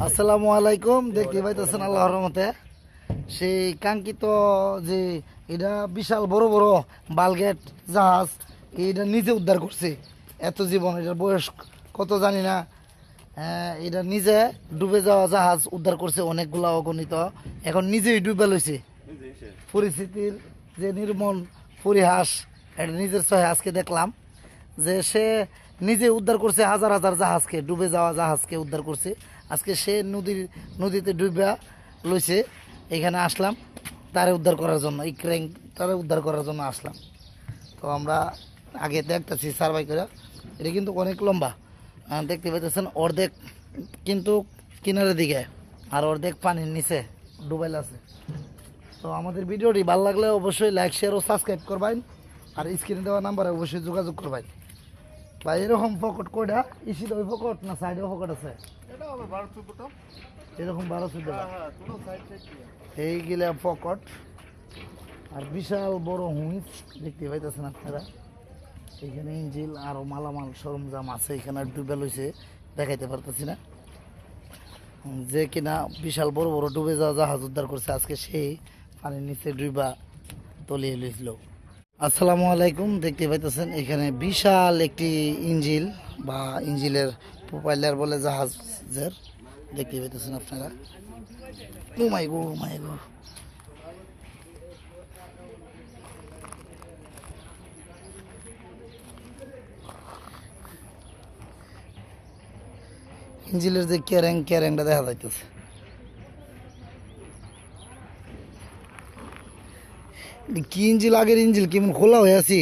আসসালামু আলাইকুম। দেখতে পাইতেছেন আল্লাহর রহমতে সেই কাঙ্ক্ষিত যে এটা বিশাল বড় বড় বালগেট জাহাজ এটা নিজে উদ্ধার করছে। এত জীবন এটার বয়স কত জানি না। এটা নিজে ডুবে যাওয়া জাহাজ উদ্ধার করছে অনেকগুলা অগণিত। এখন নিজেই ডুবে লইছে। পরিস্থিতির যে নির্মম পরিহাস এটা নিজের চোখে আজকে দেখলাম যে সে নিজে উদ্ধার করছে হাজার হাজার জাহাজকে, ডুবে যাওয়া জাহাজকে উদ্ধার করছে। আজকে সে নদীতে ডুবে লইছে। এখানে আসলাম তারে উদ্ধার করার জন্য, এই ক্র্যাঙ্ক তারে উদ্ধার করার জন্য আসলাম। তো আমরা আগে দেখতেছি সার্ভাই করে। এটা কিন্তু অনেক লম্বা, দেখতে পাইতেছেন। অর্ধেক কিন্তু কিনারের দিকে আর অর্ধেক পানির নিচে ডুবাইল আছে। তো আমাদের ভিডিওটি ভালো লাগলে অবশ্যই লাইক শেয়ার ও সাবস্ক্রাইব করবেন, আর স্ক্রিনে দেওয়া নাম্বারে অবশ্যই যোগাযোগ করবেন। বা এরকম ফকট কয়টা ইসিতে ওই ফকট না সাইডেও ফকট আছে এরকম 12-14 এইগুলা ফকট। আর বিশাল বড় হুইচ দেখতে পাইতেছেন আপনারা। এখানে ইঞ্জিল আরো মালামাল সরঞ্জাম আছে, এখানে ডুবে লইছে, দেখাইতে পারতেছি না। যে কিনা বিশাল বড় বড় ডুবে যাওয়া জাহাজ উদ্ধার করছে আজকে, সেই পানির নিচে ডুবা তলিয়ে লইছিল। আসসালামু আলাইকুম। দেখতে পাইতেছেন এখানে বিশাল একটি ইঞ্জিল বা ইঞ্জিলের প্রোপাইলার বলে জাহাজের, দেখতে পাইতেছেন আপনারা। ও মাই গো, ও মাই গো। ইঞ্জিলের যে ক্যারেংটা দেখা যাইতেছে। কি ইঞ্জিল, আগের ইঞ্জিল কেমন খোলা হয়ে আছে।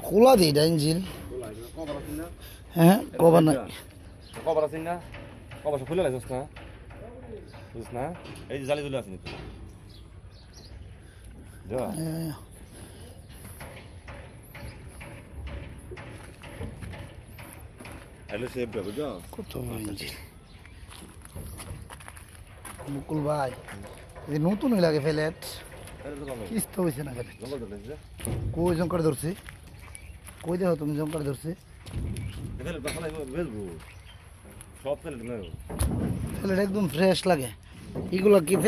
খোলা দিই এটা ইঞ্জিল। হ্যাঁ, কভার নাই। কভার আছে না, কভার খুলে লাগছ না, বুঝছ না? এই যে জালি ঝুলে আছে নিতে যা। হ্যালো সেভ দাও যা। কত ইঞ্জিল মুকুল ভাই, এই নতুনই লাগে ফেলেট, কিস্ত হয়েছে না ফেলেট। কই জঙ্কার ধরছে, কই দেখো তুমি জঙ্কার ধরছে। সব ফেলেট ফেলেট একদম ফ্রেশ লাগে। এগুলো কি ফেলে